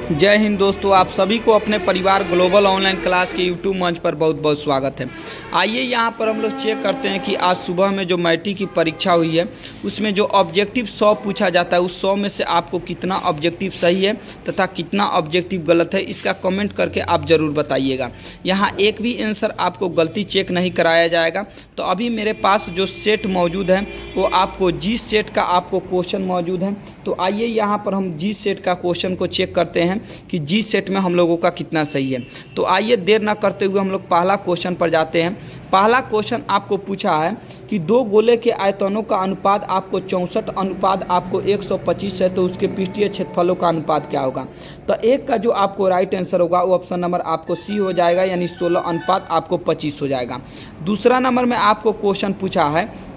जय हिंद दोस्तों, आप सभी को अपने परिवार ग्लोबल ऑनलाइन क्लास के यूट्यूब मंच पर बहुत बहुत स्वागत है। आइए यहाँ पर हम लोग चेक करते हैं कि आज सुबह में जो मैट्रिक की परीक्षा हुई है उसमें जो ऑब्जेक्टिव 100 पूछा जाता है उस 100 में से आपको कितना ऑब्जेक्टिव सही है तथा कितना ऑब्जेक्टिव गलत है, इसका कमेंट करके आप ज़रूर बताइएगा। यहाँ एक भी आंसर आपको गलती चेक नहीं कराया जाएगा। तो अभी मेरे पास जो सेट मौजूद है वो आपको जी सेट का आपको क्वेश्चन मौजूद है। तो आइए यहाँ पर हम जी सेट का क्वेश्चन को चेक करते हैं कि जी सेट में हम लोगों का कितना सही है। तो आइए देर ना करते हुए हम लोग पहला क्वेश्चन पर जाते हैं। पहला क्वेश्चन आपको पूछा है कि दो गोले के आयतनों का अनुपात आपको 64 अनुपात आपको 125 है, तो उसके पृष्ठीय क्षेत्रफलों का अनुपात क्या होगा। तो एक का जो आपको राइट आंसर होगा वो ऑप्शन नंबर आपको सी हो जाएगा, यानी 16 अनुपात आपको 25 हो जाएगा। दूसरा नंबर में आपको क्वेश्चन पूछा है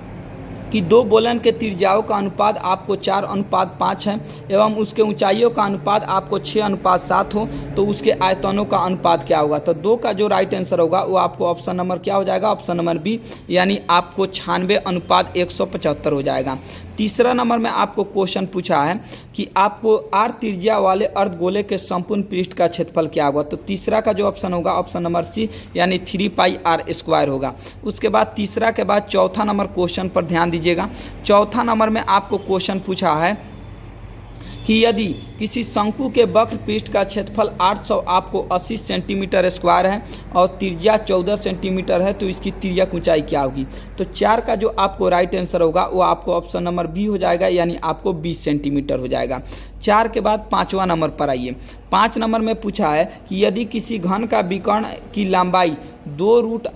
कि दो बोलन के त्रिज्याओं का अनुपात आपको 4:5 है एवं उसके ऊंचाइयों का अनुपात आपको 6:7 हो, तो उसके आयतनों का अनुपात क्या होगा। तो दो का जो राइट आंसर होगा वो आपको ऑप्शन नंबर क्या हो जाएगा, ऑप्शन नंबर बी, यानी आपको 96:175 हो जाएगा। तीसरा नंबर में आपको क्वेश्चन पूछा है कि आपको आर त्रिज्या वाले अर्धगोले के संपूर्ण पृष्ठ का क्षेत्रफल क्या होगा। तो तीसरा का जो ऑप्शन होगा ऑप्शन नंबर सी, यानी 3πr² होगा। उसके बाद तीसरा के बाद चौथा नंबर क्वेश्चन पर ध्यान दीजिएगा। चौथा नंबर में आपको क्वेश्चन पूछा है कि यदि किसी शंकु के वक्र पृष्ठ का क्षेत्रफल 800 आपको 80 सेंटीमीटर स्क्वायर है और त्रिज्या 14 सेंटीमीटर है, तो इसकी तिर्यक ऊंचाई क्या होगी। तो 4 का जो आपको राइट आंसर होगा वो आपको ऑप्शन नंबर बी हो जाएगा, यानी आपको 20 सेंटीमीटर हो जाएगा। 4 के बाद पाँचवा नंबर पर आइए। 5 नंबर में पूछा है कि यदि किसी घन का विकर्ण की लंबाई दो रूट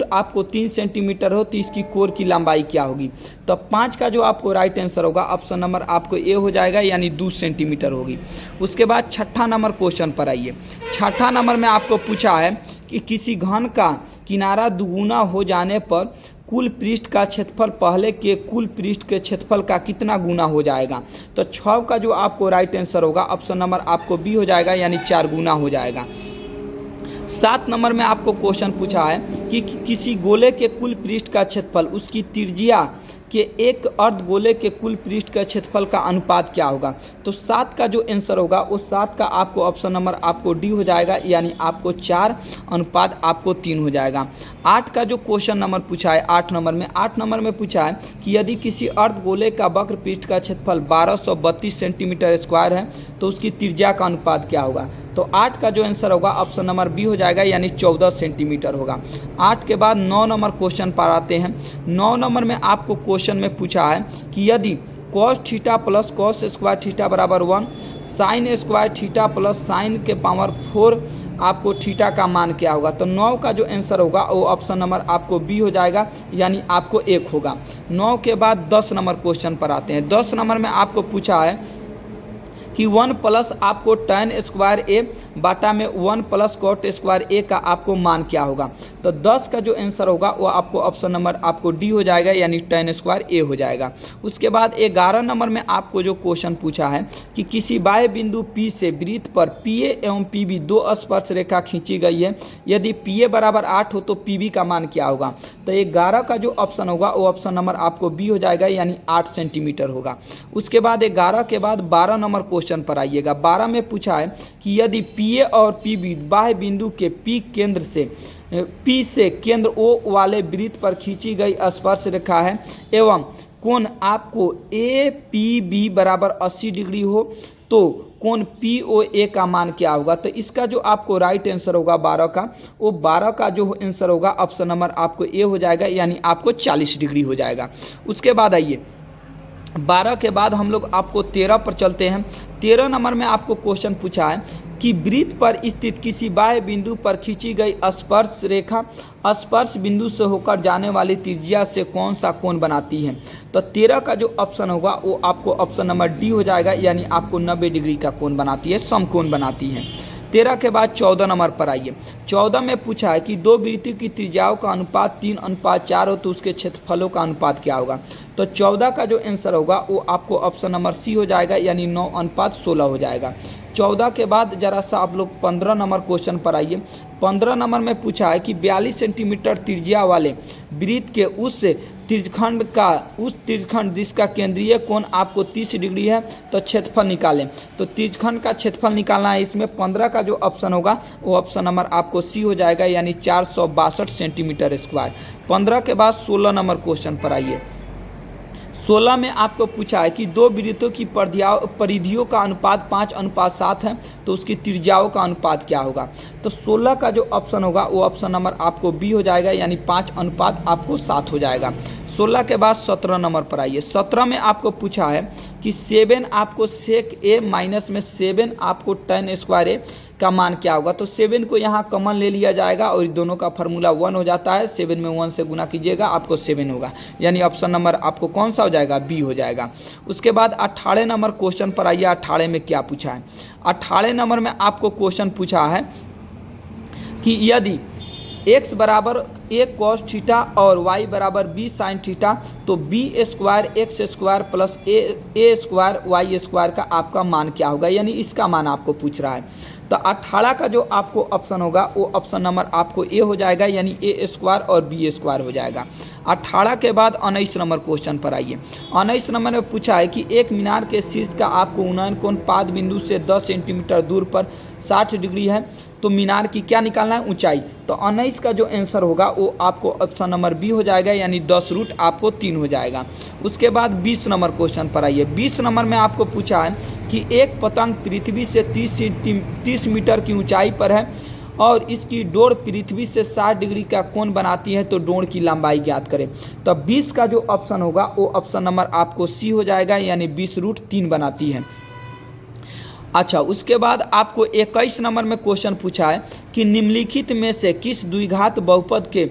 आपको 3 सेंटीमीटर हो, तो इसकी कोर की लंबाई क्या होगी। तो 5 का जो आपको राइट आंसर होगा ऑप्शन नंबर आपको ए हो जाएगा, यानी 2 सेंटीमीटर होगी। उसके बाद छठा नंबर क्वेश्चन पर आइए। छठा नंबर में आपको पूछा है कि किसी घन का किनारा दुगुना हो जाने पर कुल पृष्ठ का क्षेत्रफल पहले के कुल पृष्ठ के क्षेत्रफल का कितना गुना हो जाएगा। तो 6 का जो आपको राइट आंसर होगा ऑप्शन नंबर आपको बी हो जाएगा, यानी 4 गुना हो जाएगा। 7 नंबर में आपको क्वेश्चन पूछा है कि किसी गोले के कुल पृष्ठ का क्षेत्रफल उसकी त्रिज्या के एक अर्धगोले के कुल पृष्ठ का क्षेत्रफल का अनुपात क्या होगा। तो 7 का जो आंसर होगा उस 7 का आपको ऑप्शन नंबर आपको डी हो जाएगा, यानी आपको 4 अनुपात आपको 3 हो जाएगा। 8 का जो क्वेश्चन नंबर पूछा है 8 नंबर में पूछा है कि यदि किसी अर्धगोले का वक्र पृष्ठ का क्षेत्रफल 1232 सेंटीमीटर स्क्वायर है, तो उसकी त्रिज्या का अनुपात क्या होगा। तो 8 का जो आंसर होगा ऑप्शन नंबर बी हो जाएगा, यानी 14 सेंटीमीटर होगा। 8 के बाद 9 नंबर क्वेश्चन पर आते हैं। 9 नंबर में आपको क्वेश्चन में पूछा है कि यदि cos theta plus cos square theta बराबर 1, sine square theta plus sign के पावर 4 आपको थीटा का मान क्या होगा। तो 9 का जो आंसर होगा वो ऑप्शन नंबर आपको बी हो जाएगा, यानी आपको 1 होगा। 9 के बाद 10 नंबर क्वेश्चन पर आते हैं। 10 नंबर में आपको पूछा है कि 1 प्लस आपको tan स्क्वायर ए बाटा में 1 प्लस cot स्क्वायर ए का आपको मान क्या होगा। तो 10 का जो आंसर होगा वो आपको ऑप्शन नंबर आपको डी हो जाएगा, यानी tan स्क्वायर ए हो जाएगा। उसके बाद 11 नंबर में आपको जो क्वेश्चन पूछा है कि किसी बाह्य बिंदु P से वृत्त पर PA एवं PB दो स्पर्श रेखा खींची गई है, यदि PA बराबर 8 हो तो PB का मान क्या होगा। तो 11 का जो ऑप्शन होगा वो ऑप्शन नंबर आपको बी हो जाएगा, यानी 8 सेंटीमीटर होगा। उसके बाद 11 के बाद 12 नंबर क्वेश्चन पर आइएगा। 12 में पूछा है कि यदि PA और PB बाह्य बिंदु के P से केंद्र O वाले वृत्त पर खींची गई स्पर्श रेखा है एवं कोण आपको APB बराबर 80 डिग्री हो, तो कोण POA का मान क्या होगा। तो इसका जो आपको राइट आंसर होगा 12 का, वो 12 का जो आंसर होगा ऑप्शन नंबर आपको ए हो जाएगा, यानी आपको 40 डिग्री हो जाएगा। उसके बाद आइए 12 के बाद हम लोग आपको 13 पर चलते हैं। 13 नंबर में आपको क्वेश्चन पूछा है कि वृत्त पर स्थित किसी बाह्य बिंदु पर खींची गई स्पर्श रेखा स्पर्श बिंदु से होकर जाने वाली त्रिज्या से कौन सा कोण बनाती है। तो 13 का जो ऑप्शन होगा वो आपको ऑप्शन नंबर डी हो जाएगा, यानी आपको 90 डिग्री का कोण बनाती है, समकोण बनाती है। 13 के बाद 14 नंबर पर आइए। 14 में पूछा है कि दो वृत्तों की त्रिज्याओं का अनुपात 3:4 हो, तो उसके क्षेत्रफलों का अनुपात क्या होगा। तो 14 का जो आंसर होगा वो आपको ऑप्शन नंबर सी हो जाएगा, यानी 9:16 हो जाएगा। 14 के बाद जरा सा आप लोग 15 नंबर क्वेश्चन पर आइए। 15 नंबर में पूछा है कि 42 सेंटीमीटर त्रिज्या वाले वृत्त के उस त्रिज्यखंड का उस त्रिज्यखंड जिसका केंद्रीय कोण आपको 30 डिग्री है तो क्षेत्रफल निकालें। तो त्रिज्यखंड का क्षेत्रफल निकालना है। इसमें 15 का जो ऑप्शन होगा वो ऑप्शन नंबर आपको सी हो जाएगा, यानी 462 सेंटीमीटर स्क्वायर। 15 के बाद 16 नंबर क्वेश्चन पर आइए। 16 में आपको पूछा है कि दो वृत्तों की परिधियों का अनुपात 5:7 है, तो उसकी त्रिज्याओं का अनुपात क्या होगा। तो 16 का जो ऑप्शन होगा वो ऑप्शन नंबर आपको बी हो जाएगा, यानी 5:7 हो जाएगा। 16 के बाद 17 नंबर पर आइए। 17 में आपको पूछा है कि 7 आपको सेक ए माइनस में 7 आपको tan स्क्वायर ए का मान क्या होगा। तो 7 को यहाँ कॉमन ले लिया जाएगा और दोनों का फार्मूला 1 हो जाता है। 7 में 1 से गुना कीजिएगा, आपको 7 होगा, यानी ऑप्शन नंबर आपको कौन सा हो जाएगा, बी हो जाएगा। उसके बाद 18 नंबर क्वेश्चन पर आइए। 18 में क्या पूछा है। 18 नंबर में आपको क्वेश्चन पूछा है कि यदि x बराबर a cos थीटा और y बराबर b साइन थीटा, तो b square X square plus A square Y square का आपका मान क्या होगा, यानी इसका मान आपको पूछ रहा है। तो 18 का जो आपको ऑप्शन होगा वो ऑप्शन नंबर आपको ए हो जाएगा, यानी ए स्क्वायर और बी स्क्वायर हो जाएगा। 18 के बाद 19 नंबर क्वेश्चन पर आइए। 19 नंबर में पूछा है कि एक मीनार के शीर्ष का आपको उन्नयन कोण पाद बिंदु से 10 सेंटीमीटर दूर पर 60 डिग्री है, तो मीनार की क्या निकालना है, ऊंचाई। तो 19 का जो आंसर होगा वो आपको ऑप्शन नंबर बी हो जाएगा, यानी 10 रूट आपको 3 हो जाएगा। उसके बाद 20 नंबर क्वेश्चन पर आइए। 20 नंबर में आपको पूछा है कि एक पतंग पृथ्वी से 30 मीटर की ऊंचाई पर है और इसकी डोर पृथ्वी से 60 डिग्री का कोण बनाती है, तो डोर की लंबाई ज्ञात करें। तो 20 का जो ऑप्शन होगा वो ऑप्शन नंबर आपको सी हो जाएगा, यानी 20 रूट 3 बनाती है। अच्छा, उसके बाद आपको 21 नंबर में क्वेश्चन पूछा है कि निम्नलिखित में से किस द्विघात बहुपद के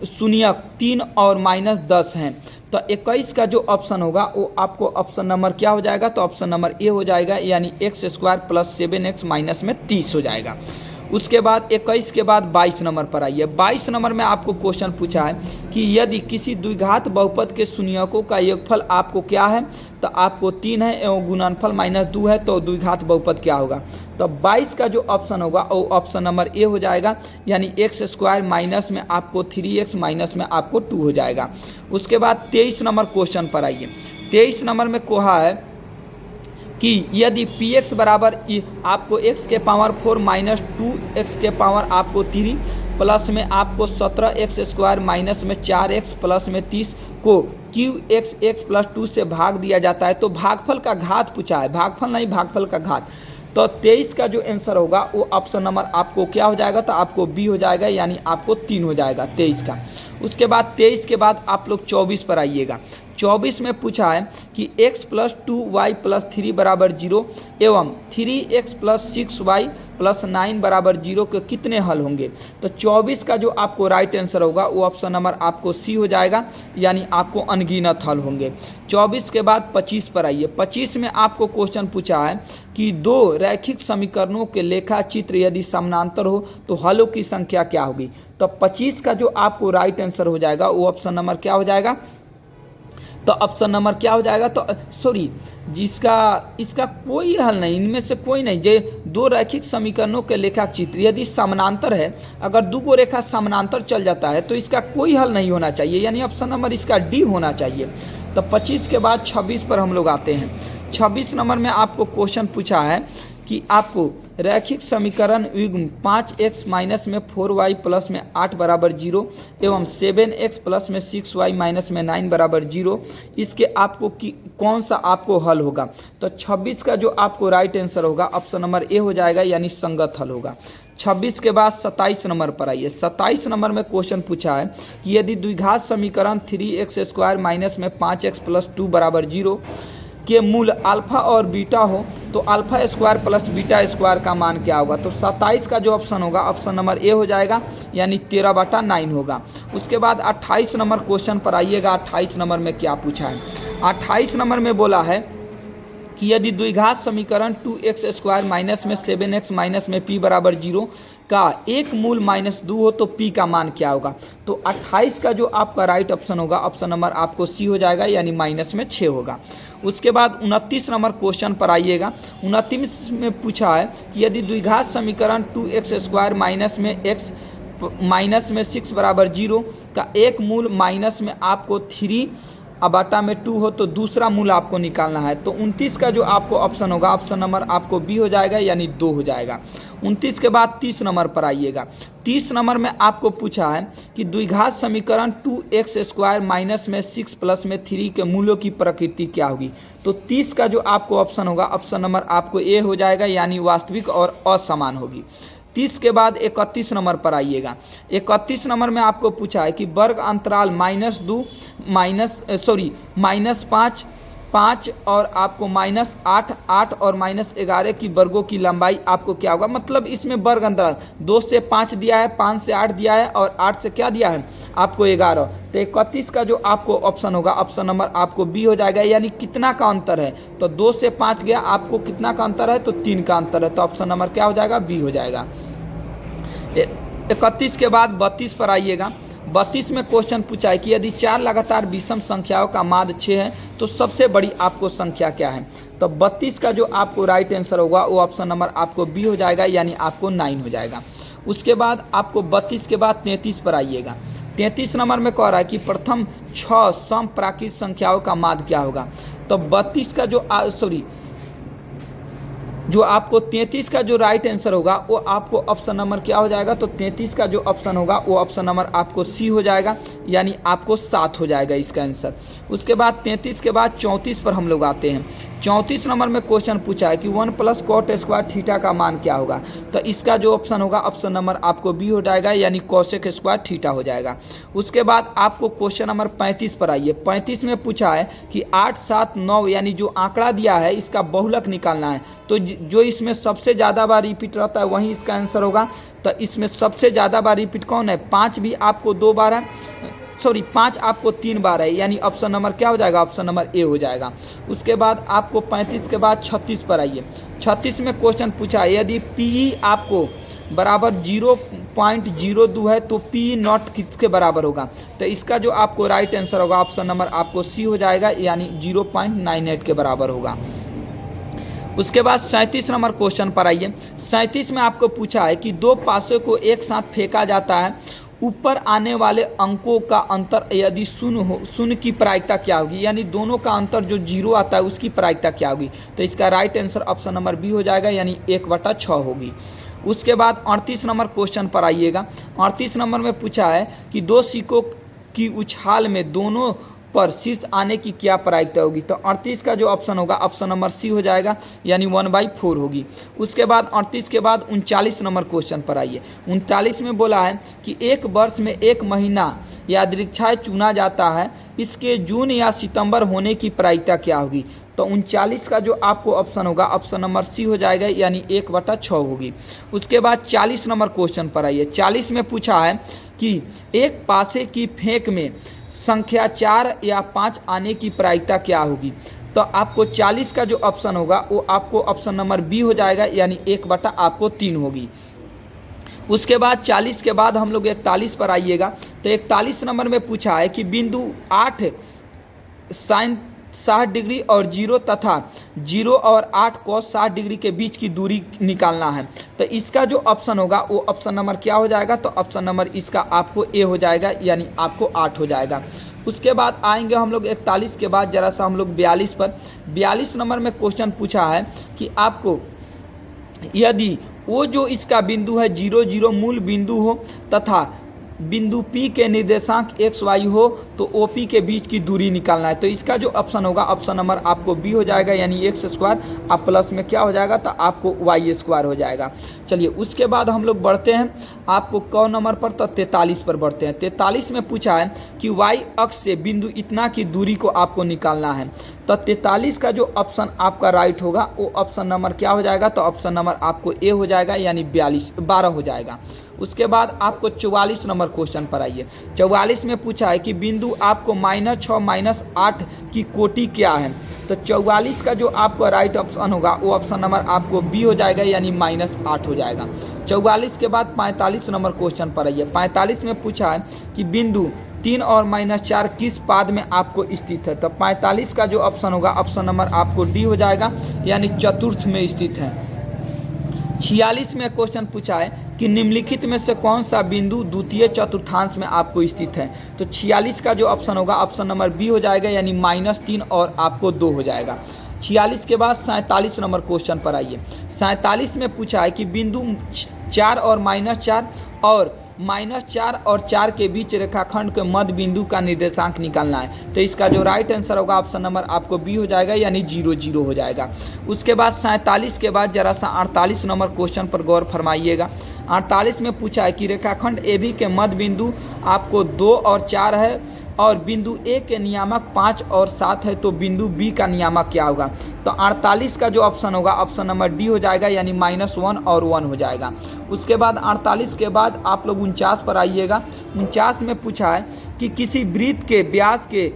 शून्यक 3 और -10 हैं। तो 21 का जो ऑप्शन होगा वो आपको ऑप्शन नंबर क्या हो जाएगा, तो ऑप्शन नंबर ए हो जाएगा, यानी x square plus 7x minus में 30 हो जाएगा। उसके बाद 21 के बाद 22 नंबर पर आइए। 22 नंबर में आपको क्वेश्चन पूछा है कि यदि किसी द्विघात बहुपद के शून्यकों का योगफल आपको क्या है, तो आपको 3 है एवं गुणनफल -2 है, तो द्विघात बहुपद क्या होगा। तो 22 का जो ऑप्शन होगा वो ऑप्शन नंबर ए हो जाएगा, यानी x स्क्वायर माइनस में आपको 3x माइनस में आपको 2 हो जाएगा। उसके बाद 23 नंबर क्वेश्चन पर आइए। 23 नंबर में कहा है कि यदि px बराबर आपको x के पावर 4 माइनस 2x के पावर आपको 3 प्लस में आपको 17x स्क्वायर माइनस में 4x प्लस में 30 को qx प्लस 2 से भाग दिया जाता है, तो भागफल का घात पूछा है, भागफल नहीं भागफल का घात। तो 23 का जो आंसर होगा वो ऑप्शन नंबर आपको क्या हो जाएगा, तो आपको बी हो जाएगा, यानी आपको 3 हो जाएगा 23 का। उसके बाद 23 के बाद आप लोग 24 पर आइएगा। 24 में पूछा है कि x प्लस 2y प्लस 3 बराबर 0 एवं 3x प्लस 6y प्लस 9 बराबर 0 के कितने हल होंगे। तो 24 का जो आपको राइट आंसर होगा वो ऑप्शन नंबर आपको सी हो जाएगा, यानी आपको अनगिनत हल होंगे। 24 के बाद 25 पर आइए। 25 में आपको क्वेश्चन पूछा है कि दो रैखिक समीकरणों के लेखा चित्र यदि समानांतर हो तो हलों की संख्या क्या होगी। तो 25 का जो आपको राइट आंसर हो जाएगा वो ऑप्शन नंबर क्या हो जाएगा, तो ऑप्शन नंबर क्या हो जाएगा, तो सॉरी इसका कोई हल नहीं, इनमें से कोई नहीं। जे दो रैखिक समीकरणों के लेखा चित्र यदि समानांतर है, अगर दो को रेखा समानांतर चल जाता है तो इसका कोई हल नहीं होना चाहिए, यानी ऑप्शन नंबर इसका डी होना चाहिए। तो 25 के बाद 26 पर हम लोग आते हैं। 26 नंबर में आपको क्वेश्चन पूछा है कि आपको रैखिक समीकरण युग्म 5x माइनस में 4y प्लस में 8 बराबर 0 एवं 7x प्लस में 6y माइनस में 9 बराबर 0, इसके आपको कौन सा आपको हल होगा। तो 26 का जो आपको राइट आंसर होगा ऑप्शन नंबर ए हो जाएगा, यानी संगत हल होगा। 26 के बाद 27 नंबर पर आइए। 27 नंबर में क्वेश्चन पूछा है कि यदि द्विघात समीकरण 3x स्क्वायर माइनस में 5x प्लस 2 बराबर 0 के मूल अल्फा और बीटा हो तो alpha square plus beta square का मान क्या होगा। तो 27 का जो ऑप्शन होगा ऑप्शन नंबर ए हो जाएगा, यानी 13/9 होगा। उसके बाद 28 नंबर क्वेश्चन पर आइएगा। 28 नंबर में क्या पूछा है। 28 नंबर में बोला है कि यदि द्विघात समीकरण 2x स्क्वायर माइनस में 7x माइनस में p बराबर 0 का एक मूल -2 हो तो p का मान क्या होगा। तो 28 का जो आपका राइट ऑप्शन होगा ऑप्शन नंबर आपको सी हो जाएगा, यानी -6 होगा। उसके बाद 29 नंबर क्वेश्चन पर आइएगा। 29 में पूछा है कि यदि द्विघात समीकरण 2x स्क्वायर माइनस में x माइनस में 6 बराबर 0 का एक मूल माइनस में आपको 3 बटा में 2 हो तो दूसरा मूल आपको निकालना है। तो 29 का जो आपको ऑप्शन होगा, ऑप्शन नंबर आपको बी हो जाएगा, यानी 2 हो जाएगा। 29 के बाद 30 नंबर पर आइएगा। 30 नंबर में आपको पूछा है कि द्विघात समीकरण 2x² माइनस में 6 प्लस में 3 के मूल्यों की प्रकृति क्या होगी। तो 30 का जो आपको ऑप्शन होगा, ऑप्शन नंबर आपको ए हो जाएगा, यानी वास्तविक और असमान होगी। 30 के बाद 31 नंबर पर आइएगा। 31 नंबर में आपको पूछा है कि वर्ग अंतराल -2 -5 5 और आपको -8 8 और -11 की वर्गों की लंबाई आपको क्या होगा। मतलब इसमें वर्ग अंतराल 2 से 5 दिया है, 5 से 8 दिया है और 8 से क्या दिया है आपको 11। तो 31 का जो आपको ऑप्शन होगा, ऑप्शन नंबर आपको बी हो जाएगा, यानी कितना का अंतर है। तो 2 से 5 गया, आपको कितना का अंतर है, तो 3 का अंतर है। तो ऑप्शन नंबर क्या हो जाएगा, बी हो जाएगा। 31 के बाद 32 पर आइएगा। 32 में क्वेश्चन पूछा है कि यदि 4 लगातार विषम संख्याओं का माध्य 6 है तो सबसे बड़ी आपको संख्या क्या है। तो 32 का जो आपको राइट आंसर होगा वो ऑप्शन नंबर आपको बी हो जाएगा, यानी आपको 9 हो जाएगा। उसके बाद आपको 32 के बाद 33 पर आइएगा। 33 नंबर में कह रहा है कि प्रथम 6 सम प्राकृत संख्याओं का माध्य क्या होगा। तो 32 का जो आपको 33 का जो राइट आंसर होगा वो आपको ऑप्शन नंबर क्या हो जाएगा। तो 33 का जो ऑप्शन होगा वो ऑप्शन नंबर आपको सी हो जाएगा, यानी आपको 7 हो जाएगा इसका आंसर। उसके बाद 33 के बाद 34 पर हम लोग आते हैं। 34 नंबर में क्वेश्चन पूछा है कि 1 + cot² थीटा का मान क्या होगा। तो इसका जो ऑप्शन होगा, ऑप्शन नंबर आपको बी हो जाएगा, यानी cosec² थीटा हो जाएगा। उसके बाद आपको क्वेश्चन नंबर 35 पर आइए। 35 में पूछा है कि 8 7 9 यानी जो आंकड़ा दिया है इसका बहुलक निकालना है। तो जो इसमें सबसे ज़्यादा बार रिपीट रहता है वही इसका आंसर होगा। तो इसमें सबसे ज़्यादा बार रिपीट कौन है, 5 भी आपको 2 बार है, 5 आपको 3 बार है, यानी ऑप्शन नंबर क्या हो जाएगा, ऑप्शन नंबर ए हो जाएगा। उसके बाद आपको 35 के बाद 36 पर आइए। 36 में क्वेश्चन पूछा है यदि पी आपको बराबर 0.02 है तो पी नॉट किसके बराबर होगा। तो इसका जो आपको राइट आंसर होगा, ऑप्शन नंबर आपको सी हो जाएगा, यानी 0.98 के बराबर होगा। उसके बाद 37 नंबर क्वेश्चन पर आइए। 37 में आपको पूछा है कि 2 पासों को एक साथ फेंका जाता है, ऊपर आने वाले अंकों का अंतर यदि 0 हो, 0 की प्रायिकता क्या होगी, यानी दोनों का अंतर जो 0 आता है उसकी प्रायिकता क्या होगी। तो इसका right answer option number B हो जाएगा, यानी 1/6 होगी। उसके बाद 38 नंबर क्वेश्चन पर आइएगा। 38 नंबर में पूछा है कि 2 सिक्कों की उछाल में दोनों पर शीर्ष आने की क्या प्रायिकता होगी। तो 38 का जो ऑप्शन होगा, ऑप्शन नंबर सी हो जाएगा, यानी 1/4 होगी। उसके बाद 38 के बाद 39 नंबर क्वेश्चन पर आइए। 39 में बोला है कि एक वर्ष में एक महीना यादृच्छिक चुना जाता है, इसके जून या सितंबर होने की प्रायिकता क्या होगी। तो 39 का जो आपको ऑप्शन होगा, ऑप्शन नंबर सी हो जाएगा, यानी 1/6 होगी। उसके बाद 40 नंबर क्वेश्चन पर आइए। 40 में पूछा है कि एक पासे की फेंक में संख्या 4 या 5 आने की प्रायिकता क्या होगी। तो आपको 40 का जो ऑप्शन होगा वो आपको ऑप्शन नंबर बी हो जाएगा, यानी 1/3 होगी। उसके बाद 40 के बाद हम लोग 41 पर आइएगा। तो 41 नंबर में पूछा है कि बिंदु 8 sin 60 डिग्री और 0 तथा 0 और 8 cos 60 डिग्री के बीच की दूरी निकालना है। तो इसका जो ऑप्शन होगा वो ऑप्शन नंबर क्या हो जाएगा। तो ऑप्शन नंबर इसका आपको ए हो जाएगा, यानी आपको 8 हो जाएगा। उसके बाद आएंगे हम लोग 41 के बाद जरा सा हम लोग 42 पर। 42 नंबर में क्वेश्चन पूछा है कि आपको यदि वो जो इसका बिंदु है 0 0 मूल बिंदु हो तथा बिंदु P के निर्देशांक x y हो तो OP के बीच की दूरी निकालना है। तो इसका जो ऑप्शन होगा, ऑप्शन नंबर आपको B हो जाएगा, यानी x² अब प्लस में क्या हो जाएगा, तो आपको y² हो जाएगा। चलिए उसके बाद हम लोग बढ़ते हैं आपको कौन नंबर पर, तो 43 पर बढ़ते हैं। 43 में पूछा है कि y अक्ष से बिंदु इतना की दूरी को आपको निकालना है। तो 43 का जो ऑप्शन आपका राइट होगा वो ऑप्शन नंबर क्या हो जाएगा, तो ऑप्शन नंबर आपको ए हो जाएगा, यानी 12 हो जाएगा। उसके बाद आपको 44 नंबर क्वेश्चन पर आइए। 44 में पूछा है कि बिंदु आपको -6 -8 की कोटि क्या है। तो 44 का जो आपका राइट ऑप्शन होगा वो ऑप्शन नंबर आपको बी हो जाएगा, यानी -8 हो जाएगा। 44 के बाद 45 नंबर क्वेश्चन पर आइए। 45 में पूछा है कि बिंदु 3 और -4 किस पाद में आपको स्थित है। तो 45 का जो ऑप्शन होगा, ऑप्शन नंबर आपको डी हो जाएगा, यानी चतुर्थ में स्थित है। 46 में क्वेश्चन पूछा है कि निम्नलिखित में से कौन सा बिंदु द्वितीय चतुर्थांश में आपको स्थित है। तो 46 का जो ऑप्शन होगा ऑप्शन नंबर बी हो जाएगा, यानी -3 और आपको 2 हो जाएगा। 46 के बाद 47 नंबर क्वेश्चन पर आइए। 47 में पूछा है कि बिंदु 4 और -4 और -4 और 4 के बीच रेखाखंड के मध्य बिंदु का निर्देशांक निकालना है। तो इसका जो राइट आंसर होगा ऑप्शन नंबर आपको बी हो जाएगा, यानी 0 0 हो जाएगा। उसके बाद 47 के बाद जरा सा 48 नंबर क्वेश्चन पर गौर फरमाइएगा। 48 में पूछा है कि रेखाखंड ए बी के मध्य बिंदु आपको 2 और 4 है और बिंदु ए के नियामक 5 और 7 है, तो बिंदु बी का नियामक क्या होगा। तो 48 का जो ऑप्शन होगा ऑप्शन नंबर डी हो जाएगा, यानी -1 और 1 हो जाएगा। उसके बाद 48 के बाद आप लोग 49 पर आइएगा। 49 में पूछा है कि किसी वृत्त के व्यास के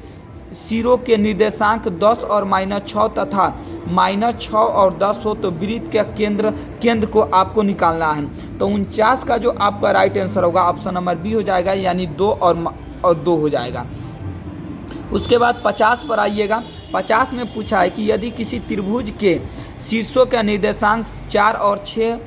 सिरों के निर्देशांक 10 और -6 तथा -6 और 10 हो तो वृत्त के केंद्र को आपको निकालना है। तो 49 का जो आपका राइट आंसर होगा ऑप्शन नंबर बी हो जाएगा, यानी 2 और 2 हो जाएगा। उसके बाद 50 पर आइएगा। 50 में पूछा है कि यदि किसी त्रिभुज के शीर्षों का निर्देशांक 4 और 6,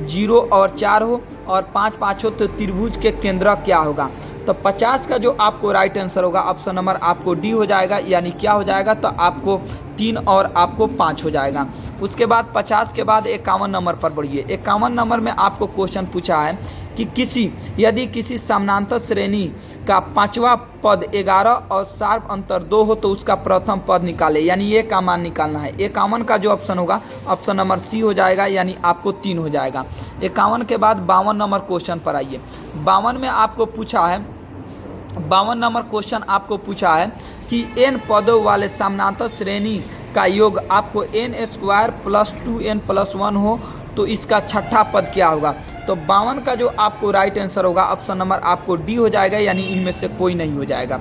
0 और 4 हो और 5 5 हो तो त्रिभुज के केंद्र क्या होगा। तो 50 का जो आपको राइट आंसर होगा ऑप्शन नंबर आपको डी हो जाएगा, यानी क्या हो जाएगा, तो आपको 3 और आपको 5 हो जाएगा। उसके बाद 50 के बाद 51 नंबर पर बढ़िए। 51 नंबर में आपको क्वेश्चन पूछा है कि यदि किसी समानांतर श्रेणी का 5वां पद 11 और शार्प अंतर 2 हो तो उसका प्रथम पद निकाले, यानी ये का मान निकालना है। 51 का जो ऑप्शन होगा ऑप्शन नंबर सी हो जाएगा, यानी आपको 3 हो जाएगा। 51 के बाद 52 नंबर क्वेश्चन पर आइए। 52 में आपको पूछा है 52 नंबर क्वेश्चन आपको पूछा है कि n पदों वाले समानांतर श्रेणी का योग आपको n² + 2n + 1 हो तो इसका छठा पद क्या होगा। तो 52 का जो आपको राइट आंसर होगा ऑप्शन नंबर आपको डी हो जाएगा, यानी इनमें से कोई नहीं हो जाएगा।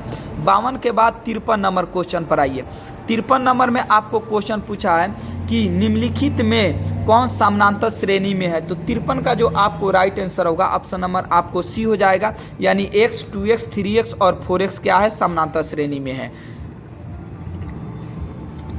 52 के बाद 53 नंबर क्वेश्चन पर आइए। 53 नंबर में आपको क्वेश्चन पूछा है कि निम्नलिखित में कौन समानांतर श्रेणी में है। तो 53 का जो आपको राइट आंसर होगा ऑप्शन नंबर आपको सी हो जाएगा, यानी x, 2x, 3x और 4x क्या है, समानांतर श्रेणी में है।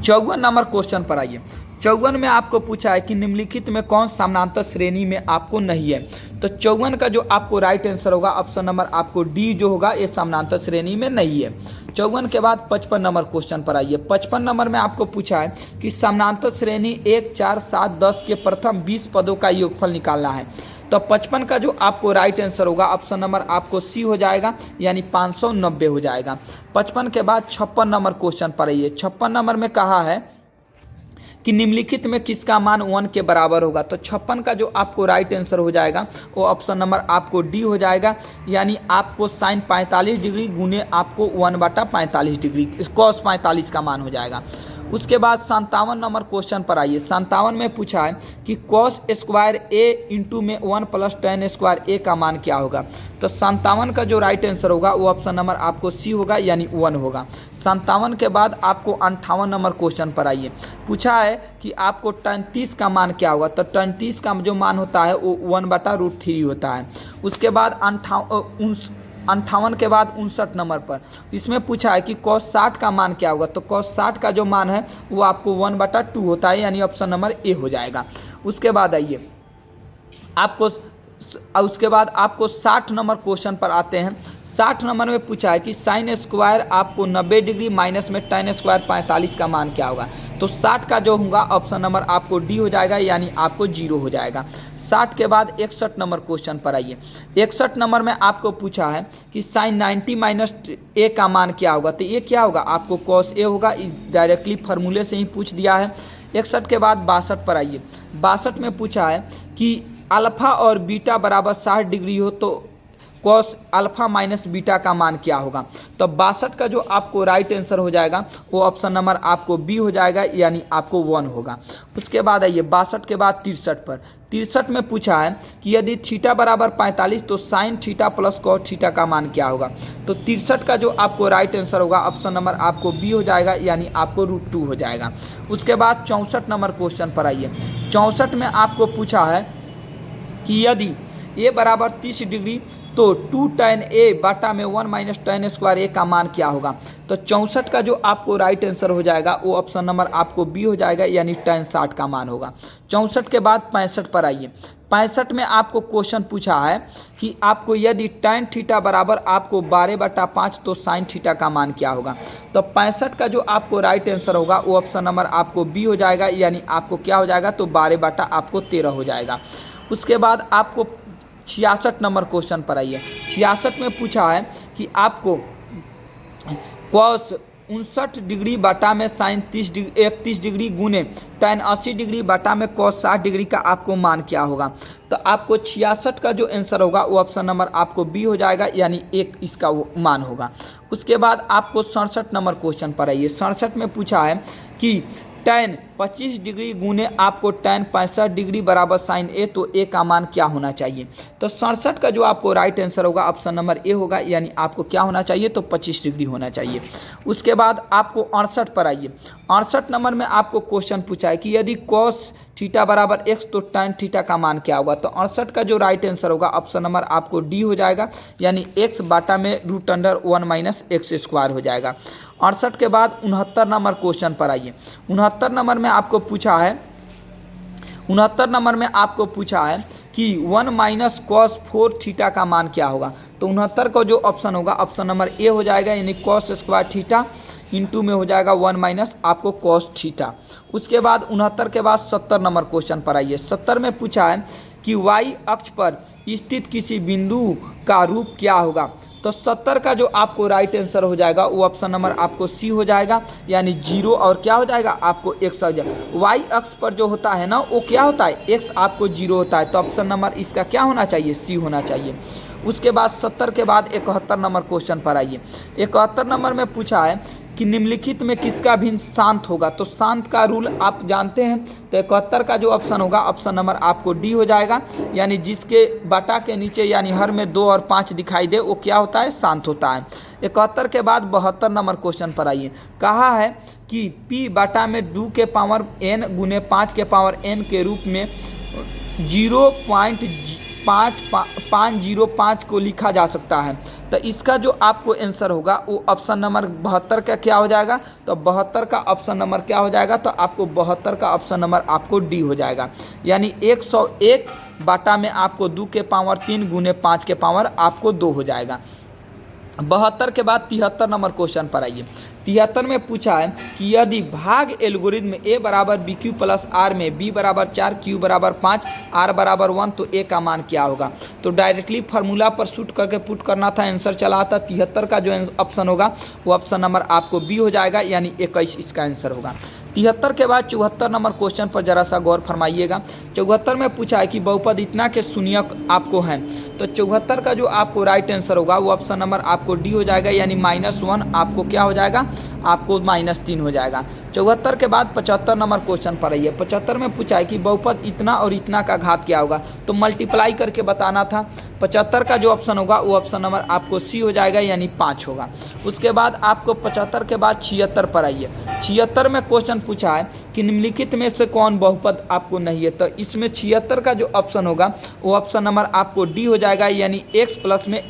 54 नंबर क्वेश्चन पर आइए। 54 में आपको पूछा है कि निम्नलिखित में कौन समानांतर श्रेणी में आपको नहीं है। तो 54 का जो आपको राइट आंसर होगा ऑप्शन नंबर आपको डी जो होगा, ये समानांतर श्रेणी में नहीं है। 54 के बाद 55 नंबर क्वेश्चन पर आइए। 55 नंबर में आपको पूछा है कि समानांतर श्रेणी 1, 4, 7, 10 के प्रथम 20 पदों का योगफल निकालना है। तो 55 का जो आपको राइट आंसर होगा ऑप्शन नंबर आपको सी हो जाएगा, यानी 590 हो जाएगा। 55 के बाद 56 नंबर क्वेश्चन पर आइए। 56 नंबर में कहा है कि निम्नलिखित में किसका मान 1 के बराबर होगा। तो 56 का जो आपको राइट आंसर हो जाएगा वो ऑप्शन नंबर आपको डी हो जाएगा, यानी आपको साइन 45 डिग्री गुने आपको 1/45 डिग्री cos 45 का मान हो जाएगा। उसके बाद 57 नंबर क्वेश्चन पर आइए। 57 में पूछा है कि cos² a इंटू में 1 + tan² a का मान क्या होगा। तो 57 का जो राइट आंसर होगा वो ऑप्शन नंबर आपको सी होगा, यानी 1 होगा। 57 के बाद आपको 58 नंबर क्वेश्चन पर आइए। पूछा है कि आपको tan 30 का मान क्या होगा। तो tan 30 का जो मान होता है वो 1/√3 होता है। उसके बाद 58 के बाद 59 नंबर पर इसमें पूछा है कि cos 60 का मान क्या होगा। तो cos 60 का जो मान है वो आपको 1/2 होता है, यानी ऑप्शन नंबर ए हो जाएगा। उसके बाद आइए उसके बाद आपको 60 नंबर क्वेश्चन पर आते हैं। 60 नंबर में पूछा है कि sin² आपको 90 डिग्री माइनस में tan² 45 का मान क्या होगा। तो 60 का जो होगा ऑप्शन नंबर आपको डी हो जाएगा, यानी आपको 0 हो जाएगा। 60 के बाद 61 नंबर क्वेश्चन पर आइए। 61 नंबर में आपको पूछा है कि sin 90 - a का मान क्या होगा। तो ये क्या होगा, आपको cos a होगा, डायरेक्टली फार्मूले से ही पूछ दिया है। 61 के बाद 62 पर आइए। 62 में पूछा है कि अल्फा और बीटा बराबर 60 डिग्री हो तो cos α - बीटा का मान क्या होगा। तो 62 का जो आपको राइट आंसर हो जाएगा वो ऑप्शन नंबर आपको बी हो जाएगा, यानी आपको 1 होगा। उसके बाद आइए 62 के बाद 63 पर। 63 में पूछा है कि यदि थीटा बराबर 45 तो sin θ + cos θ का मान क्या होगा। तो 63 का जो आपको राइट आंसर होगा ऑप्शन नंबर आपको बी हो जाएगा, यानी आपको √2 हो जाएगा। उसके बाद 64 नंबर क्वेश्चन पर आइए। 64 में आपको पूछा है कि यदि a बराबर 30 डिग्री तो 2 tan a बटा में 1 माइनस tan स्क्वायर a का मान क्या होगा। तो 64 का जो आपको राइट आंसर हो जाएगा वो ऑप्शन नंबर आपको बी हो जाएगा, यानी tan 60 का मान होगा। 64 के बाद 65 पर आइए। 65 में आपको क्वेश्चन पूछा है कि आपको यदि tan थीटा बराबर आपको 12/5 तो sin थीटा का मान क्या होगा। तो 65 का जो आपको राइट आंसर होगा वो ऑप्शन नंबर आपको बी हो जाएगा, यानी आपको क्या हो जाएगा, तो 12/13 हो जाएगा। उसके बाद आपको 66 नंबर क्वेश्चन पर आइए। 66 में पूछा है कि आपको cos 59 डिग्री बटा में साइन 31 डिग्री गुने tan 80 डिग्री बटा में cos 60 डिग्री का आपको मान क्या होगा। तो आपको 66 का जो आंसर होगा वो ऑप्शन नंबर आपको बी हो जाएगा, यानी 1 इसका वो मान होगा। उसके बाद आपको 67 नंबर क्वेश्चन पर आइए। 67 में पूछा है कि tan 25 डिग्री गुने आपको tan 65 डिग्री बराबर साइन ए, तो ए का मान क्या होना चाहिए। तो 67 का जो आपको राइट आंसर होगा ऑप्शन नंबर ए होगा, यानी आपको क्या होना चाहिए, तो 25 डिग्री होना चाहिए। उसके बाद आपको 68 पर आइए। 68 नंबर में आपको क्वेश्चन पूछा है कि यदि cos थीटा बराबर x तो tan थीटा का मान क्या होगा। तो 68 का जो राइट आंसर होगा ऑप्शन नंबर आपको डी हो जाएगा, यानी x बटा में √1 माइनस एक्स स्क्वायर हो जाएगा। 68 के बाद 69 नंबर क्वेश्चन पर आइए। 69 नंबर में आपको पूछा है 69 नंबर में आपको पूछा है कि 1 माइनस cos 4 थीटा का मान क्या होगा। तो 69 का जो ऑप्शन होगा ऑप्शन नंबर ए हो जाएगा, यानी cos स्क्वायर थीटा इंटू में हो जाएगा 1 माइनस आपको cos थीटा। उसके बाद 69 के बाद 70 नंबर क्वेश्चन पर आइए। 70 में पूछा है कि y अक्ष पर स्थित किसी बिंदु का रूप क्या होगा। तो 70 का जो आपको राइट आंसर हो जाएगा वो ऑप्शन नंबर आपको सी हो जाएगा, यानी 0 और क्या हो जाएगा आपको x हो जाएगा। y अक्ष पर जो होता है ना वो क्या होता है, x आपको 0 होता है, तो ऑप्शन नंबर इसका क्या होना चाहिए, सी होना चाहिए। उसके बाद 70 के बाद 71 नंबर क्वेश्चन पर आइए। 71 नंबर में पूछा है कि निम्नलिखित में किसका भिन्न शांत होगा। तो शांत का रूल आप जानते हैं, तो 71 का जो ऑप्शन होगा ऑप्शन नंबर आपको डी हो जाएगा, यानी जिसके बटा के नीचे यानी हर में 2 और 5 दिखाई दे वो क्या होता है, शांत होता है। 71 के बाद 72 नंबर क्वेश्चन पर आइए। कहा है कि p बटा में 2 के पावर n गुने 5 के पावर n के रूप में 0.505 को लिखा जा सकता है। तो इसका जो आपको आंसर होगा वो ऑप्शन नंबर 72 का क्या हो जाएगा, तो 72 का ऑप्शन नंबर क्या हो जाएगा, तो आपको 72 का ऑप्शन नंबर आपको डी हो जाएगा, यानी 101 बटा में आपको 2 के पावर 3 गुने 5 के पावर आपको 2 हो जाएगा। 72 के बाद 73 नंबर क्वेश्चन पर आइए। 73 में पूछा है कि यदि भाग एल्गोरिथम a बराबर बी क्यू प्लस आर में b बराबर 4 q बराबर 5 r बराबर 1 तो a का मान क्या होगा। तो डायरेक्टली फार्मूला पर शूट करके पुट करना था, आंसर चला था। 73 का जो ऑप्शन होगा वो ऑप्शन नंबर आपको बी हो जाएगा, यानी 21 इसका आंसर होगा। 73 के बाद 74 नंबर क्वेश्चन पर जरा सा गौर फरमाइएगा। 74 में पूछा है कि बहुपद इतना के शून्यक आपको हैं। तो 74 का जो आपको राइट आंसर होगा वो ऑप्शन नंबर आपको डी हो जाएगा, यानी -1 आपको क्या हो जाएगा, आपको -3 हो जाएगा। 74 के बाद 75 नंबर क्वेश्चन पर आइए। 75 में पूछा है कि बहुपद इतना और इतना का घात क्या होगा। तो मल्टीप्लाई करके बताना था। 75 का जो ऑप्शन होगा वो ऑप्शन नंबर आपको सी हो जाएगा, यानी 5 होगा। उसके बाद आपको 75 के बाद 76 पर आइए। 76 में क्वेश्चन पूछा है कि निम्नलिखित में से कौन बहुपद आपको नहीं है। तो इसमें 76 का जो ऑप्शन होगा वो ऑप्शन नंबर आपको डी हो जाएगा, यानी x प्लस में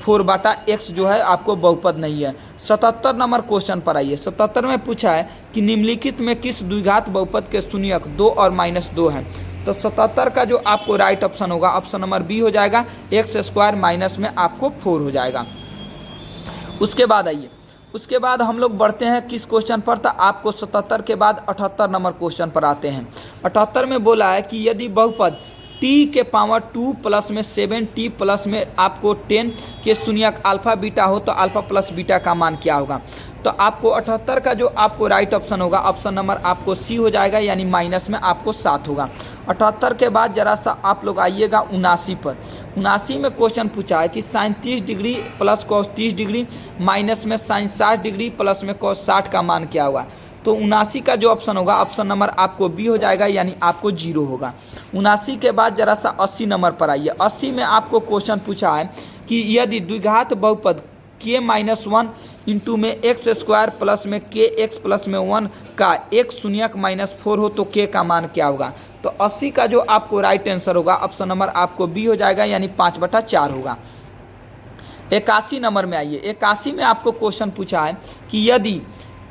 4/x जो है आपको बहुपद नहीं है। 77 नंबर क्वेश्चन पर आइए। 77 में पूछा है कि निम्नलिखित में किस द्विघात बहुपद के शून्यक 2 और -2 हैं। तो 77 का जो आपको राइट ऑप्शन होगा ऑप्शन नंबर बी हो जाएगा, x² माइनस में आपको 4 हो जाएगा। उसके बाद आइए, उसके बाद हम लोग बढ़ते हैं किस क्वेश्चन पर, तो आपको 77 के बाद 78 नंबर क्वेश्चन पर आते हैं। 78 में बोला है कि यदि बहुपद t के पावर 2 प्लस में 7t प्लस में आपको 10 के शून्यक अल्फा बीटा हो तो अल्फा प्लस बीटा का मान क्या होगा। तो आपको 78 का जो आपको राइट ऑप्शन होगा ऑप्शन नंबर आपको सी हो जाएगा, यानी माइनस में आपको 7 होगा। 78 के बाद जरा सा आप लोग आइएगा 79 पर। 79 में क्वेश्चन पूछा है कि sine 30 degree plus cos 30 degree minus में साइन 60 डिग्री प्लस में कॉस 60 का मान क्या होगा। तो 79 का जो ऑप्शन होगा ऑप्शन नंबर आपको बी हो जाएगा, यानी आपको 0 होगा। 79 के बाद जरा सा 80 नंबर पर आइए। 80 में आपको क्वेश्चन पूछा है कि यदि द्विघात बहुपद k-1 इंटू में x² प्लस में kx प्लस में 1 का एक शून्यक -4 हो तो k का मान क्या होगा। तो 80 का जो आपको राइट आंसर होगा ऑप्शन नंबर आपको बी हो जाएगा, यानी 5/4 होगा। 81 नंबर में आइए। 81 में आपको क्वेश्चन पूछा है कि यदि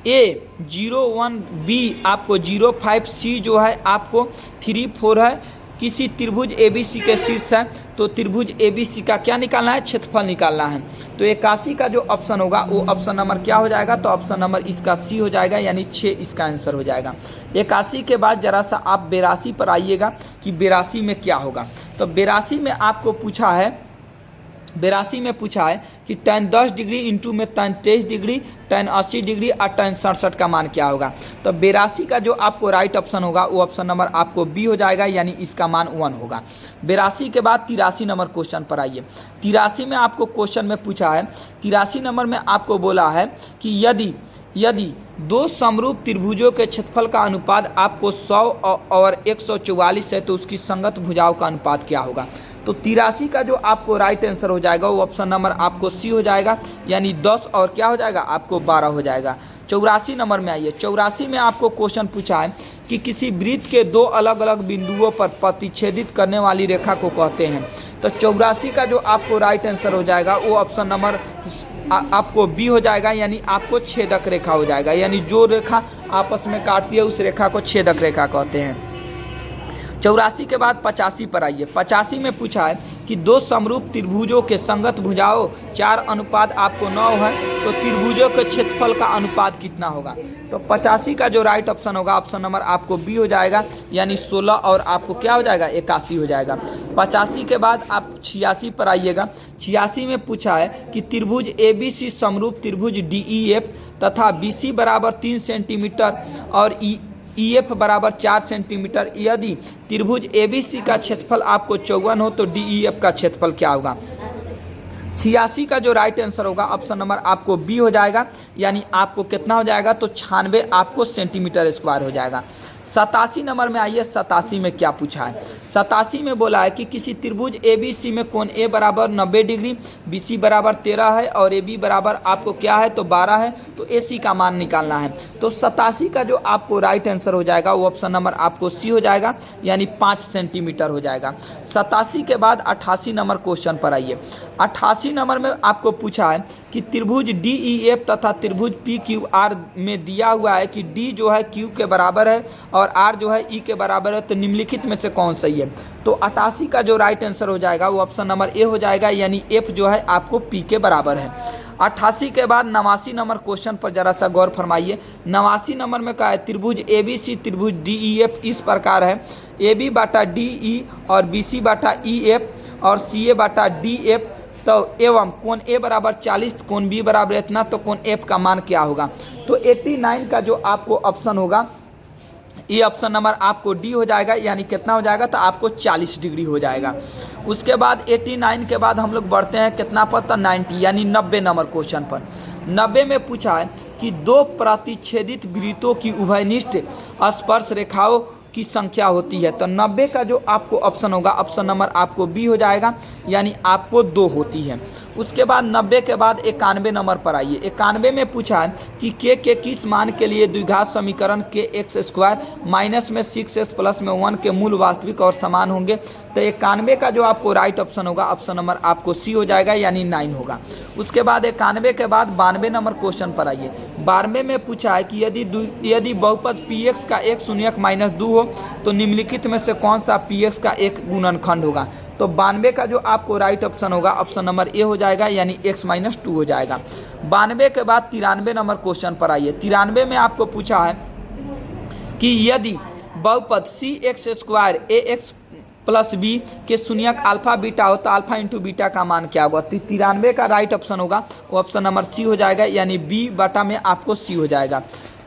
A01B आपको 05C जो है आपको 34 है, किसी त्रिभुज ABC के शीर्ष है, तो त्रिभुज ABC का क्या निकालना है, क्षेत्रफल निकालना है। तो 81 का जो ऑप्शन होगा वो ऑप्शन नंबर क्या हो जाएगा, तो ऑप्शन नंबर इसका C हो जाएगा, यानी 6 इसका आंसर हो जाएगा। 81 के बाद जरा सा आप 82 पर आइएगा कि 82 में क्या होगा। तो 82 में आपको पूछा है, 82 में पूछा है कि tan 10 डिग्री इंटू में tan 23 डिग्री, tan 80 डिग्री और tan 67 का मान क्या होगा। तो 82 का जो आपको राइट ऑप्शन होगा वो ऑप्शन नंबर आपको बी हो जाएगा, यानी इसका मान 1 होगा। 82 के बाद 83 नंबर क्वेश्चन पर आइए। 83 में आपको क्वेश्चन में पूछा है, 83 नंबर में आपको बोला है कि यदि दो समरूप त्रिभुजों के क्षेत्रफल का अनुपात आपको 100 और 144 है, तो उसकी संगत भुजाओं का अनुपात क्या होगा। तो 83 का जो आपको राइट आंसर हो जाएगा वो ऑप्शन नंबर आपको सी हो जाएगा, यानी 10 और क्या हो जाएगा आपको 12 हो जाएगा। 84 नंबर में आइए। 84 में आपको क्वेश्चन पूछा है कि किसी वृत्त के दो अलग अलग बिंदुओं पर प्रतिच्छेदित करने वाली रेखा को कहते हैं। तो 84 का जो आपको राइट आंसर हो जाएगा वो ऑप्शन नंबर आपको बी हो जाएगा, यानी आपको छेदक रेखा हो जाएगा, यानी जो रेखा आपस में काटती है उस रेखा को छेदक रेखा कहते हैं। 84 के बाद 85 पर आइए। 85 में पूछा है कि दो समरूप त्रिभुजों के संगत भुजाओं 4 अनुपात आपको 9 है, तो त्रिभुजों के क्षेत्रफल का अनुपात कितना होगा। तो 85 का जो राइट ऑप्शन होगा ऑप्शन नंबर आपको बी हो जाएगा, यानी 16 और आपको क्या हो जाएगा 81 हो जाएगा। 85 के बाद आप 86 पर आइएगा। 86 में पूछा है कि त्रिभुज ABC समरूप त्रिभुज DEF तथा BC बराबर 3 सेंटीमीटर और EF बराबर 4 सेंटीमीटर, यदि त्रिभुज ABC का क्षेत्रफल आपको 54 हो तो DEF का क्षेत्रफल क्या होगा। 86 का जो राइट आंसर होगा ऑप्शन नंबर आपको बी हो जाएगा, यानी आपको कितना हो जाएगा तो 96 आपको सेंटीमीटर स्क्वायर हो जाएगा। 87 नंबर में आइए। 87 में क्या पूछा है। 87 में बोला है कि किसी त्रिभुज ABC में कोण A बराबर 90 डिग्री, BC बराबर 13 है और AB बराबर आपको क्या है तो 12 है, तो AC का मान निकालना है। तो 87 का जो आपको राइट आंसर हो जाएगा वो ऑप्शन नंबर आपको C हो जाएगा, यानी 5 सेंटीमीटर हो जाएगा। 87 के बाद 88 नंबर क्वेश्चन पर आइए। 88 नंबर में आपको पूछा है कि त्रिभुज DEF तथा त्रिभुज PQR में दिया हुआ है कि D जो है Q के बराबर है और R जो है E के बराबर है, तो निम्नलिखित में से कौन सही है। तो 88 का जो राइट आंसर हो जाएगा वो ऑप्शन नंबर ए हो जाएगा, यानी F जो है आपको P के बराबर है। 88 के बाद 89 नंबर क्वेश्चन पर जरा सा गौर फरमाइए। 89 नंबर में कहा है त्रिभुज ABC त्रिभुज DEF इस प्रकार है, AB बटा DE और BC बटा EF और CA बटा DF, तो एवं कोण A बराबर 40, कोण B बराबर इतना, तो कोण F का मान क्या होगा। तो 89 का जो आपको ऑप्शन होगा ये ऑप्शन नंबर आपको डी हो जाएगा, यानी कितना हो जाएगा तो आपको 40 डिग्री हो जाएगा। उसके बाद 89 के बाद हम लोग बढ़ते हैं कितना पर, तो 90 यानी 90 नंबर क्वेश्चन पर। 90 में पूछा है कि दो प्रतिच्छेदित वृत्तों की उभयनिष्ठ स्पर्श रेखाओं की संख्या होती है। तो 90 का जो आपको ऑप्शन होगा ऑप्शन नंबर आपको बी हो जाएगा, यानी आपको 2 होती है। उसके बाद 90 के बाद 91 नंबर पर आइए। 91 में पूछा है कि के किस मान के लिए द्विघात समीकरण के एक्स स्क्वायर माइनस में 6x प्लस में 1 के मूल वास्तविक और समान होंगे। तो 91 का जो आपको राइट ऑप्शन होगा ऑप्शन नंबर आपको सी हो जाएगा, यानी 9 होगा। उसके बाद 91 के बाद 92 नंबर क्वेश्चन पर आइए। 92 में पूछा है कि यदि बहुपद px का एक शून्यक माइनस 2 हो तो निम्नलिखित में से कौन सा px का एक गुणनखंड होगा। तो 92 का जो आपको राइट ऑप्शन होगा ऑप्शन नंबर ए हो जाएगा, यानी x माइनस 2 हो जाएगा। 92 के बाद 93 नंबर क्वेश्चन पर आइए। 93 में आपको पूछा है कि यदि बहुपद सी एक्स स्क्वायर ए एक्स प्लस बी के शून्यक अल्फा बीटा हो तो अल्फा इंटू बीटा का मान क्या होगा। तो 93 का राइट ऑप्शन होगा वो ऑप्शन नंबर सी हो जाएगा, यानी बी बटा में आपको सी हो जाएगा।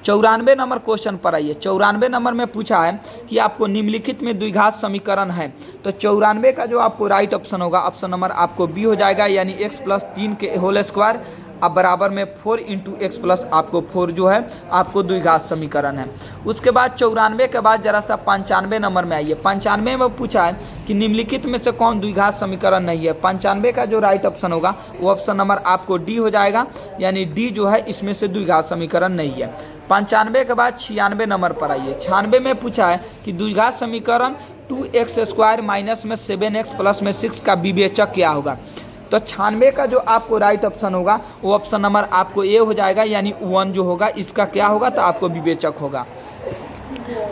94 नंबर क्वेश्चन पर आइए। 94 नंबर में पूछा है कि आपको निम्नलिखित में द्विघात समीकरण है। तो 94 का जो आपको राइट ऑप्शन होगा ऑप्शन नंबर आपको बी हो जाएगा, यानी x प्लस 3 के होल स्क्वायर अब बराबर में 4 इंटू एक्स प्लस आपको 4 जो है आपको द्विघात समीकरण है। उसके बाद 94 के बाद जरा सा 95 नंबर में आइए। 95 में पूछा है कि निम्नलिखित में से कौन द्विघात समीकरण नहीं है। 95 का जो राइट ऑप्शन होगा वो ऑप्शन नंबर आपको डी हो जाएगा, यानी डी जो है इसमें से द्विघात समीकरण नहीं है। 95 के बाद 96 नंबर पर आइए। 96 में पूछा है कि द्विघात समीकरण 2x स्क्वायर माइनस में 7x प्लस में 6 का विवेचक क्या होगा। तो 96 का जो आपको राइट ऑप्शन होगा वो ऑप्शन नंबर आपको ए हो जाएगा, यानी 1 जो होगा इसका क्या होगा, तो आपको विवेचक होगा।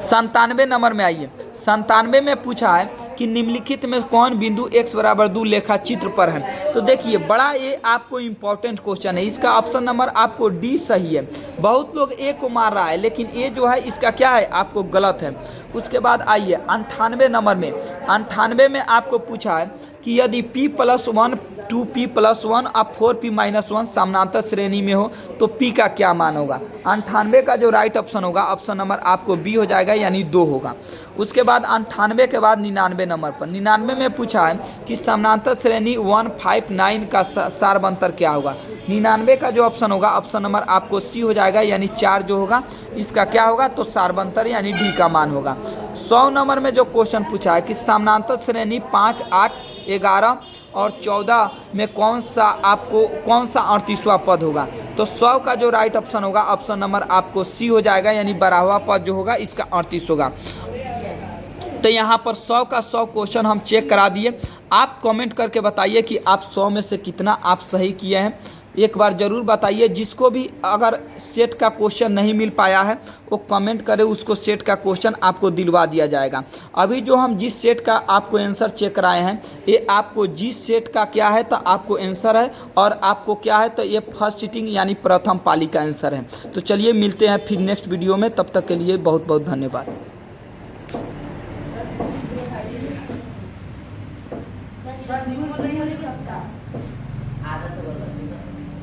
97 नंबर में आइए। 97 में पूछा है कि निम्नलिखित में कौन बिंदु x बराबर 2 लेखा चित्र पर है। तो देखिए बड़ा ये आपको इम्पोर्टेंट क्वेश्चन है, इसका ऑप्शन नंबर आपको डी सही है। बहुत लोग ए को मार रहा है, लेकिन ये जो है इसका क्या है, आपको गलत है। उसके बाद आइए 98 नंबर में। 98 में आपको पूछा है कि यदि p+1 2p+1 और 4p-1 समानांतर श्रेणी में हो तो p का क्या मान होगा। 98 का जो राइट ऑप्शन होगा, ऑप्शन नंबर आपको बी हो जाएगा, यानी 2 होगा। उसके बाद 98 के बाद 99 नंबर पर 99 में पूछा है कि समानांतर श्रेणी 159 का सारबंतर क्या होगा। 99 का जो ऑप्शन होगा, ऑप्शन नंबर आपको सी हो जाएगा, यानी 4 जो होगा इसका क्या होगा, तो सारबंतर यानी डी का मान होगा। 100 नंबर में जो क्वेश्चन पूछा है कि समानांतर श्रेणी 5, 8, 11 और 14 में कौन सा 38वां पद होगा। तो 100 का जो राइट ऑप्शन होगा, ऑप्शन नंबर आपको सी हो जाएगा, यानी 12वां पद जो होगा इसका 38 होगा। तो यहाँ पर 100 का 100 क्वेश्चन हम चेक करा दिए। आप कमेंट करके बताइए कि आप 100 में से कितना आप सही किए हैं, एक बार ज़रूर बताइए। जिसको भी अगर सेट का क्वेश्चन नहीं मिल पाया है वो कमेंट करे, उसको सेट का क्वेश्चन आपको दिलवा दिया जाएगा। अभी जो हम जिस सेट का आपको आंसर चेक कराए हैं, ये आपको जिस सेट का क्या है तो आपको आंसर है, और आपको क्या है तो ये फर्स्ट सीटिंग यानी प्रथम पाली का आंसर है। तो चलिए मिलते हैं फिर नेक्स्ट वीडियो में, तब तक के लिए बहुत बहुत धन्यवाद। सर जीवन नहीं होने की हफ्ता